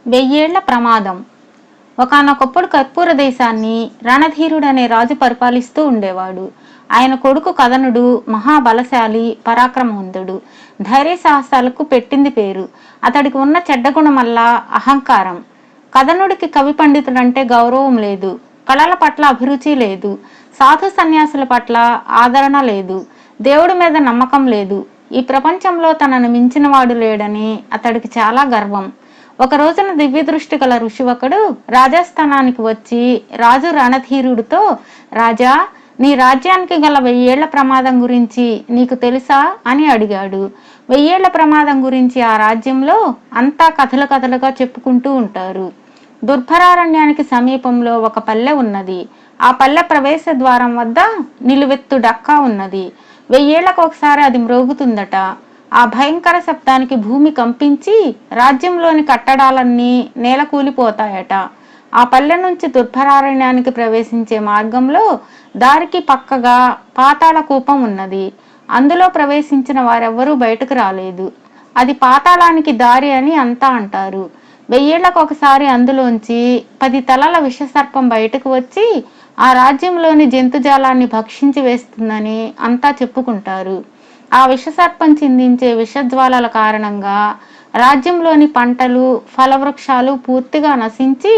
వెయ్యేళ్ల ప్రమాదం. ఒకానొకప్పుడు కర్పూర దేశాన్ని రణధీరుడనే రాజు పరిపాలిస్తూ ఉండేవాడు. ఆయన కొడుకు కదనుడు మహాబలశాలి, పరాక్రమవంతుడు. ధైర్య సాహసాలకు పెట్టింది పేరు. అతడికి ఉన్న చెడ్డ గుణమల్లా అహంకారం. కదనుడికి కవి పండితుడంటే గౌరవం లేదు. కళల పట్ల అభిరుచి లేదు. సాధు సన్యాసుల పట్ల ఆదరణ లేదు. దేవుడి మీద నమ్మకం లేదు. ఈ ప్రపంచంలో తనను మించినవాడు లేడని అతడికి చాలా గర్వం. ఒక రోజున దివ్య దృష్టి గల ఋషి ఒకడు రాజస్థానానికి వచ్చి రాజు రణధీరుడితో, రాజా, నీ రాజ్యానికి గల 1000 ఏళ్ల ప్రమాదం గురించి నీకు తెలుసా అని అడిగాడు. 1000 ఏళ్ల ప్రమాదం గురించి ఆ రాజ్యంలో అంతా కథలు కథలుగా చెప్పుకుంటూ ఉంటారు. దుర్భరారణ్యానికి సమీపంలో ఒక పల్లె ఉన్నది. ఆ పల్లె ప్రవేశ ద్వారం వద్ద నిలువెత్తు డక్కా ఉన్నది. 1000 ఏళ్లకు ఒకసారి అది మ్రోగుతుందట. ఆ భయంకర శబ్దానికి భూమి కంపించి రాజ్యంలోని కట్టడాలన్నీ నేలకూలిపోతాయట. ఆ పల్లె నుంచి దుర్భరారణ్యానికి ప్రవేశించే మార్గంలో దారికి పక్కగా పాతాళ కూపం ఉన్నది. అందులో ప్రవేశించిన వారెవ్వరూ బయటకు రాలేదు. అది పాతాళానికి దారి అని అంతా అంటారు. 1000 ఏళ్లకు ఒకసారి అందులోంచి 10 తలల విషసర్పం బయటకు వచ్చి ఆ రాజ్యంలోని జంతుజాలాన్ని భక్షించి వేస్తుందని అంతా చెప్పుకుంటారు. ఆ విషసర్పం చిందించే విషజ్వాలల కారణంగా రాజ్యంలోని పంటలు, ఫలవృక్షాలు పూర్తిగా నశించి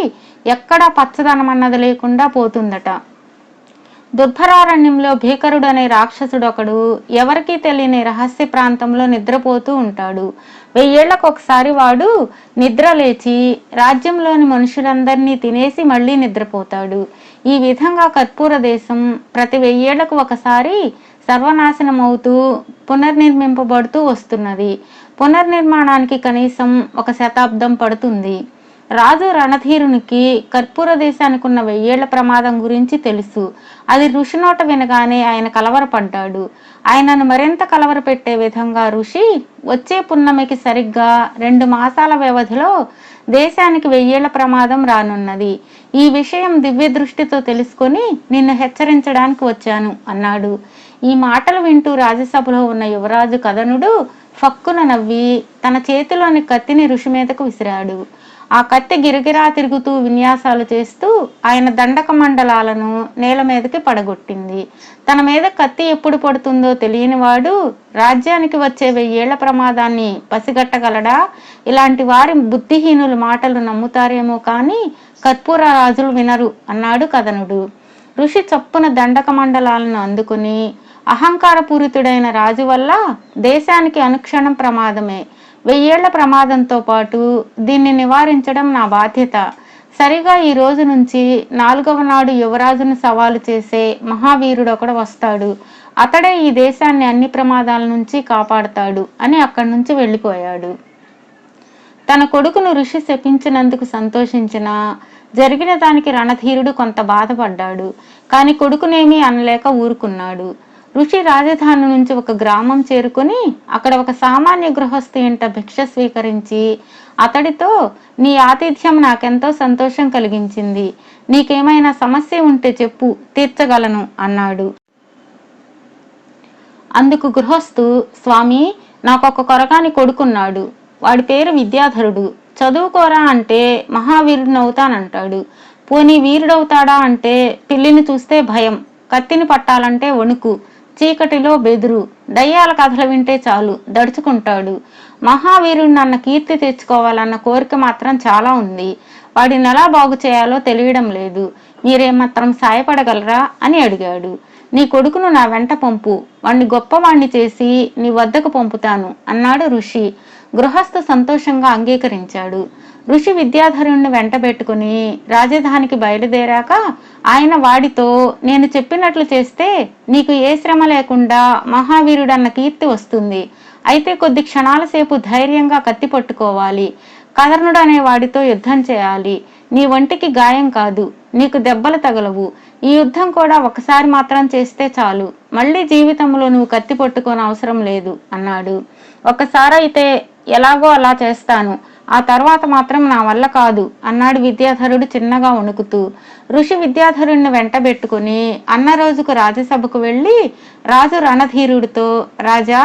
ఎక్కడా పచ్చదనమన్నది లేకుండా పోతుందట. దుర్భరారణ్యంలో భీకరుడు అనే రాక్షసుడొకడు ఎవరికీ తెలియని రహస్య ప్రాంతంలో నిద్రపోతూ ఉంటాడు. 1000 ఏళ్లకు ఒకసారి వాడు నిద్ర లేచి రాజ్యంలోని మనుషులందరినీ తినేసి మళ్ళీ నిద్రపోతాడు. ఈ విధంగా కర్పూర దేశం ప్రతి 1000 ఏళ్లకు ఒకసారి సర్వనాశనం అవుతూ పునర్నిర్మింపబడుతూ వస్తున్నది. పునర్నిర్మాణానికి కనీసం 1 శతాబ్దం పడుతుంది. రాజు రణధీరునికి కర్పూర దేశానికి ఉన్న 1000 ఏళ్ల ప్రమాదం గురించి తెలుసు. అది ఋషి నోట వినగానే ఆయన కలవరపడ్డాడు. ఆయనను మరింత కలవరపెట్టే విధంగా ఋషి వచ్చే పున్నమికి సరిగ్గా 2 మాసాల వ్యవధిలో దేశానికి 1000 ఏళ్ల ప్రమాదం రానున్నది. ఈ విషయం దివ్య దృష్టితో తెలుసుకొని నిన్ను హెచ్చరించడానికి వచ్చాను అన్నాడు. ఈ మాటలు వింటూ రాజ్యసభలో ఉన్న యువరాజు కదనుడు ఫక్కున నవ్వి తన చేతిలోని కత్తిని ఋషి మీదకు విసిరాడు. ఆ కత్తి గిరగిరా తిరుగుతూ విన్యాసాలు చేస్తూ ఆయన దండక మండలాలను నేల మీదకి పడగొట్టింది. తన మీద కత్తి ఎప్పుడు పడుతుందో తెలియనివాడు రాజ్యానికి వచ్చే 1000 ఏళ్ల ప్రమాదాన్ని పసిగట్టగలడా? ఇలాంటి వారి బుద్ధిహీనుల మాటలు నమ్ముతారేమో కానీ కర్పూర రాజులు వినరు అన్నాడు కదనుడు. ఋషి చప్పున దండక మండలాలను అందుకుని, అహంకారపూరితుడైన రాజు వల్ల దేశానికి అనుక్షణం ప్రమాదమే. 1000 ఏళ్ల ప్రమాదంతో పాటు దీన్ని నివారించడం నా బాధ్యత. సరిగా ఈ రోజు నుంచి 4వ నాడు యువరాజును సవాలు చేసే మహావీరుడు ఒకడు వస్తాడు. అతడే ఈ దేశాన్ని అన్ని ప్రమాదాల నుంచి కాపాడుతాడు అని అక్కడి నుంచి వెళ్ళిపోయాడు. తన కొడుకును ఋషి శపించినందుకు సంతోషించిన జరిగిన దానికి రణధీరుడు కొంత బాధపడ్డాడు. కాని కొడుకునేమీ అనలేక ఊరుకున్నాడు. ఋషి రాజధాని నుంచి ఒక గ్రామం చేరుకుని అక్కడ ఒక సామాన్య గృహస్థు ఇంట భిక్ష స్వీకరించి అతడితో, నీ ఆతిథ్యం నాకెంతో సంతోషం కలిగించింది. నీకేమైనా సమస్య ఉంటే చెప్పు, తీర్చగలను అన్నాడు. అందుకు గృహస్థు, స్వామి, నాకొక కొరగాని కొడుకున్నాడు. వాడి పేరు విద్యాధరుడు. చదువుకోరా అంటే మహావీరుడినవుతానంటాడు. పోనీ వీరుడవుతాడా అంటే పిల్లిని చూస్తే భయం, కత్తిని పట్టాలంటే వణుకు, చీకటిలో బెదురు, దయ్యాల కథలు వింటే చాలు దడుచుకుంటాడు. మహావీరుడిని అన్న కీర్తి తెచ్చుకోవాలన్న కోరిక మాత్రం చాలా ఉంది. వాడిని ఎలా బాగు చేయాలో తెలియడం లేదు. మీరేమాత్రం సాయపడగలరా అని అడిగాడు. నీ కొడుకును నా వెంట పంపు, వాణ్ణి గొప్పవాణ్ణి చేసి నీ వద్దకు పంపుతాను అన్నాడు ఋషి. గృహస్థు సంతోషంగా అంగీకరించాడు. ఋషి విద్యాధరుణ్ణి వెంటబెట్టుకుని రాజధానికి బయలుదేరాక ఆయన వాడితో, నేను చెప్పినట్లు చేస్తే నీకు ఏ శ్రమ లేకుండా మహావీరుడన్న కీర్తి వస్తుంది. అయితే కొద్ది క్షణాల సేపు ధైర్యంగా కత్తి పట్టుకోవాలి. కదర్ణుడు అనే వాడితో యుద్ధం చేయాలి. నీ ఒంటికి గాయం కాదు, నీకు దెబ్బలు తగలవు. ఈ యుద్ధం కూడా ఒకసారి మాత్రం చేస్తే చాలు. మళ్ళీ జీవితంలో నువ్వు కత్తి పట్టుకోని అవసరం లేదు అన్నాడు. ఒకసారైతే ఎలాగో అలా చేస్తాను, ఆ తర్వాత మాత్రం నా వల్ల కాదు అన్నాడు విద్యాధరుడు చిన్నగా వణుకుతూ. ఋషి విద్యాధరుణ్ణి వెంటబెట్టుకుని అన్న రోజుకు రాజ్యసభకు వెళ్ళి రాజు రణధీరుడితో, రాజా,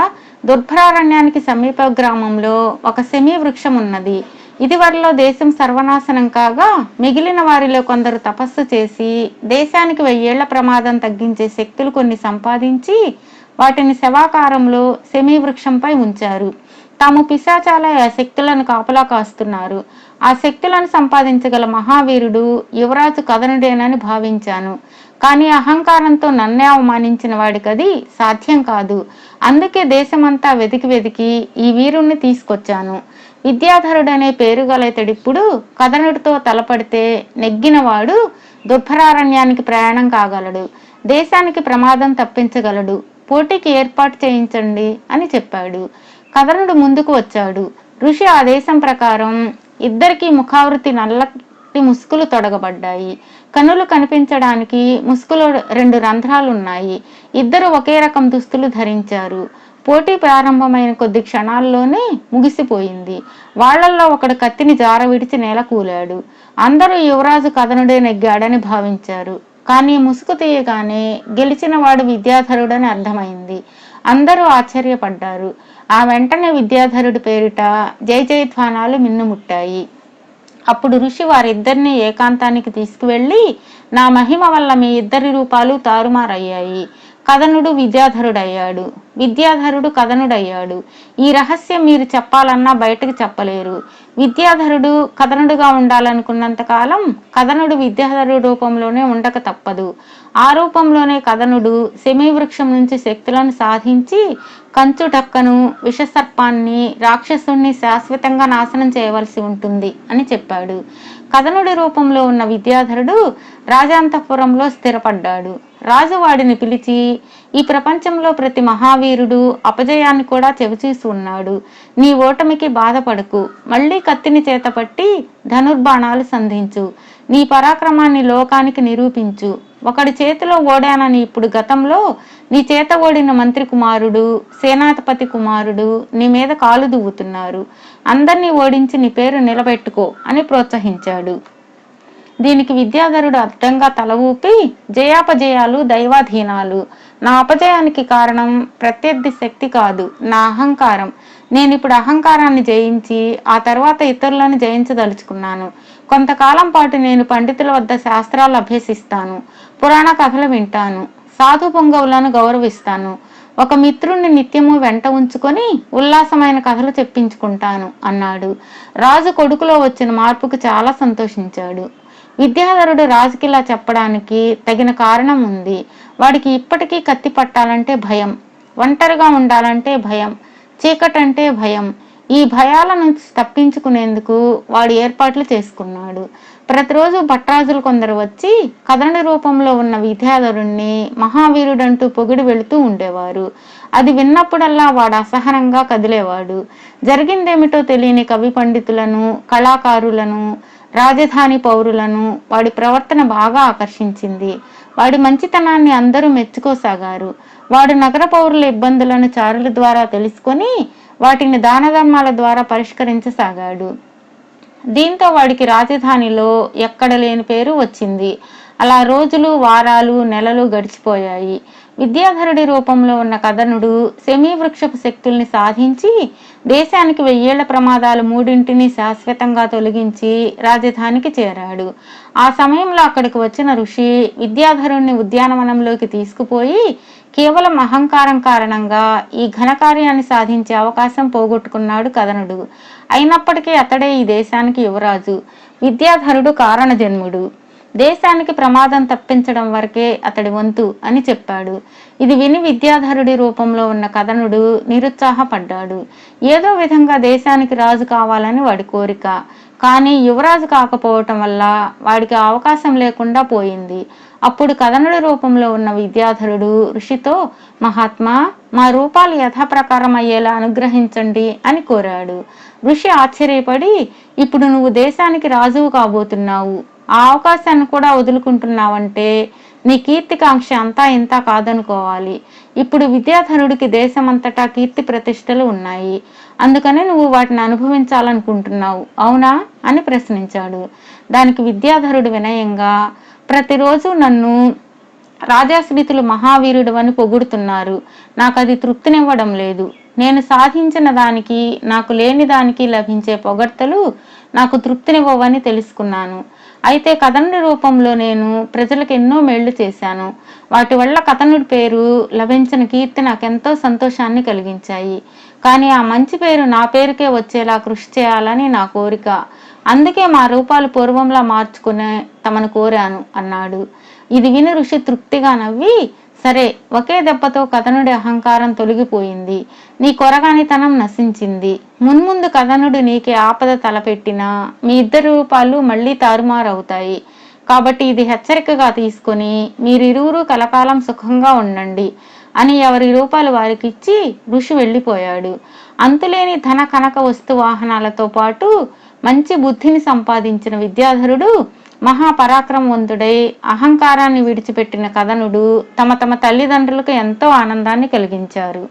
దుర్భరారణ్యానికి సమీప గ్రామంలో ఒక సెమీ వృక్షం ఉన్నది. ఇదివరలో దేశం సర్వనాశనం కాగా మిగిలిన వారిలో కొందరు తపస్సు చేసి దేశానికి 1000 ఏళ్ల ప్రమాదం తగ్గించే శక్తులు కొన్ని సంపాదించి వాటిని శవాకారంలో సెమీ వృక్షంపై ఉంచారు. తాము పిశాచాల ఆ శక్తులను కాపలా కాస్తున్నారు. ఆ శక్తులను సంపాదించగల మహావీరుడు యువరాజు కథనుడేనని భావించాను. కానీ అహంకారంతో నన్నే అవమానించిన వాడికది సాధ్యం కాదు. అందుకే దేశమంతా వెతికి వెతికి ఈ వీరుణ్ణి తీసుకొచ్చాను. విద్యాధరుడనే పేరు గల ఇతడిప్పుడు కథనుడితో తలపడితే నెగ్గినవాడు దుర్భరారణ్యానికి ప్రయాణం కాగలడు, దేశానికి ప్రమాదం తప్పించగలడు. పోటీకి ఏర్పాటు చేయించండి అని చెప్పాడు. కథనుడు ముందుకు వచ్చాడు. ఋషి ఆదేశం ప్రకారం ఇద్దరికి ముఖావృతి నల్లటి ముసుగులు తొడగబడ్డాయి. కన్నులు కనిపించడానికి ముసుగులో 2 రంధ్రాలున్నాయి. ఇద్దరు ఒకే రకం దుస్తులు ధరించారు. పోటీ ప్రారంభమైన కొద్ది క్షణాల్లోనే ముగిసిపోయింది. వాళ్లల్లో ఒకడు కత్తిని జార విడిచి నేల కూలాడు. అందరూ యువరాజు కథనుడే నెగ్గాడని భావించారు. కానీ ముసుగు తీయగానే గెలిచిన వాడు విద్యాధరుడని అర్థమైంది. అందరూ ఆశ్చర్యపడ్డారు. ఆ వెంటనే విద్యాధరుడి పేరిట జయ జయధ్వానాలు మిన్నుముట్టాయి. అప్పుడు ఋషి వారిద్దరిని ఏకాంతానికి తీసుకువెళ్ళి, నా మహిమ వల్ల మీ ఇద్దరి రూపాలు తారుమారయ్యాయి. కథనుడు విద్యాధరుడయ్యాడు, విద్యాధరుడు కథనుడయ్యాడు. ఈ రహస్యం మీరు చెప్పాలన్నా బయటకు చెప్పలేరు. విద్యాధరుడు కథనుడుగా ఉండాలనుకున్నంత కాలం కథనుడు విద్యాధరుడు రూపంలోనే ఉండక తప్పదు. ఆ రూపంలోనే కథనుడు సెమీ వృక్షం నుంచి శక్తులను సాధించి కంచుటక్కను, విషసర్పాన్ని, రాక్షసుణ్ణి శాశ్వతంగా నాశనం చేయవలసి ఉంటుంది అని చెప్పాడు. కథనుడి రూపంలో ఉన్న విద్యాధరుడు రాజాంతఃపురంలో స్థిరపడ్డాడు. రాజు వాడిని పిలిచి, ఈ ప్రపంచంలో ప్రతి మహావీరుడు అపజయాన్ని కూడా చెవిచూసి ఉన్నాడు. నీ ఓటమికి బాధపడకు, మళ్ళీ కత్తిని చేతపట్టి ధనుర్బాణాలు సంధించు. నీ పరాక్రమాన్ని లోకానికి నిరూపించు. ఒకడి చేతిలో ఓడానని ఇప్పుడు గతంలో నీ చేత ఓడిన మంత్రి కుమారుడు, సేనాధిపతి కుమారుడు నీ మీద కాలు దువ్వుతున్నారు. అందరినీ ఓడించి నీ పేరు నిలబెట్టుకో అని ప్రోత్సహించాడు. దీనికి విద్యాధరుడు అర్థంగా తల ఊపి, జయాపజయాలు దైవాధీనాలు. నా అపజయానికి కారణం ప్రత్యర్థి శక్తి కాదు, నా అహంకారం. నేనిప్పుడు అహంకారాన్ని జయించి ఆ తర్వాత ఇతరులను జయించదలుచుకున్నాను. కొంతకాలం పాటు నేను పండితుల వద్ద శాస్త్రాలు అభ్యసిస్తాను, పురాణ కథలు వింటాను, సాధు పొంగవులను గౌరవిస్తాను. ఒక మిత్రుణ్ణి నిత్యము వెంట ఉంచుకొని ఉల్లాసమైన కథలు చెప్పించుకుంటాను అన్నాడు. రాజు కొడుకులో వచ్చిన మార్పుకు చాలా సంతోషించాడు. విద్యాధరుడు రాజుకిలా చెప్పడానికి తగిన కారణం ఉంది. వాడికి ఇప్పటికీ కత్తి పట్టాలంటే భయం, ఒంటరిగా ఉండాలంటే భయం, చీకటంటే భయం. ఈ భయాల నుంచి తప్పించుకునేందుకు వాడు ఏర్పాట్లు చేసుకున్నాడు. ప్రతిరోజు భట్రాజులు కొందరు వచ్చి కథనుడి రూపంలో ఉన్న విద్యాధరుణ్ణి మహావీరుడంటూ పొగిడి వెళుతూ ఉండేవారు. అది విన్నప్పుడల్లా వాడు అసహనంగా కదిలేవాడు. జరిగిందేమిటో తెలియని కవి పండితులను, కళాకారులను, రాజధాని పౌరులను వాడి ప్రవర్తన బాగా ఆకర్షించింది. వాడి మంచితనాన్ని అందరూ మెచ్చుకోసాగారు. వాడు నగర పౌరుల ఇబ్బందులను చారుల ద్వారా తెలుసుకొని వాటిని దాన ధర్మాల ద్వారా పరిష్కరించసాగాడు. దీంతో వాడికి రాజధానిలో ఎక్కడ లేని పేరు వచ్చింది. అలా రోజులు, వారాలు, నెలలు గడిచిపోయాయి. విద్యాధరుడి రూపంలో ఉన్న కథనుడు సెమీ వృక్షపు శక్తుల్ని సాధించి దేశానికి 1000 ఏళ్ల ప్రమాదాలు 3ంటిని శాశ్వతంగా తొలగించి రాజధానికి చేరాడు. ఆ సమయంలో అక్కడికి వచ్చిన ఋషి విద్యాధరుణ్ణి ఉద్యానవనంలోకి తీసుకుపోయి కేవలం అహంకారం కారణంగా ఈ ఘనకార్యాన్ని సాధించే అవకాశం పోగొట్టుకున్నాడు కథనుడు. అయినప్పటికీ అతడే ఈ దేశానికి యువరాజు. విద్యాధరుడు కారణ జన్ముడు. దేశానికి ప్రమాదం తప్పించడం వరకే అతడి వంతు అని చెప్పాడు. ఇది విని విద్యాధరుడి రూపంలో ఉన్న కథనుడు నిరుత్సాహపడ్డాడు. ఏదో విధంగా దేశానికి రాజు కావాలని వాడి కోరిక. కానీ యువరాజు కాకపోవటం వల్ల వాడికి అవకాశం లేకుండా పోయింది. అప్పుడు కథనుడి రూపంలో ఉన్న విద్యాధరుడు ఋషితో, మహాత్మా, మా రూపాలు యథాప్రకారం అయ్యేలా అనుగ్రహించండి అని కోరాడు. ఋషి ఆశ్చర్యపడి, ఇప్పుడు నువ్వు దేశానికి రాజువు కాబోతున్నావు, ఆ అవకాశాన్ని కూడా వదులుకుంటున్నావంటే నీ కీర్తికాంక్ష అంతా ఇంత కాదనుకోవాలి. ఇప్పుడు విద్యాధరుడికి దేశమంతటా కీర్తి ప్రతిష్టలు ఉన్నాయి, అందుకనే నువ్వు వాటిని అనుభవించాలనుకుంటున్నావు, అవునా అని ప్రశ్నించాడు. దానికి విద్యాధరుడు వినయంగా, ప్రతిరోజు నన్ను రాజాశ్రితులు మహావీరుడు అని పొగుడుతున్నారు, నాకు అది తృప్తినివ్వడం లేదు. నేను సాధించిన దానికి నాకు లేని దానికి లభించే పొగడ్తలు నాకు తృప్తినివ్వవని తెలుసుకున్నాను. అయితే కథనుడి రూపంలో నేను ప్రజలకు ఎన్నో మేళ్లు చేశాను. వాటి వల్ల కథనుడి పేరు లభించిన కీర్తి నాకెంతో సంతోషాన్ని కలిగించాయి. కానీ ఆ మంచి పేరు నా పేరుకే వచ్చేలా కృషి చేయాలని నా కోరిక. అందుకే మా రూపాలు పూర్వంలా మార్చుకునే తమను కోరాను అన్నాడు. ఇది విని ఋషి తృప్తిగా నవ్వి, సరే, ఒకే దెబ్బతో కథనుడి అహంకారం తొలగిపోయింది, నీ కొరగానితనం నశించింది. మున్ముందు కథనుడు నీకే ఆపద తలపెట్టినా మీ ఇద్దరు రూపాలు మళ్ళీ తారుమారవుతాయి. కాబట్టి ఇది హెచ్చరికగా తీసుకుని మీరిరువురు కలకాలం సుఖంగా ఉండండి అని ఎవరి రూపాలు వారికిచ్చి ఋషి వెళ్ళిపోయాడు. అంతులేని ధన కనక వస్తు వాహనాలతో పాటు మంచి బుద్ధిని సంపాదించిన విద్యాధరుడు, మహాపరాక్రమవంతుడై అహంకారాన్ని విడిచిపెట్టిన కథనుడు తమ తల్లిదండ్రులకు ఎంతో ఆనందాన్ని కలిగించారు.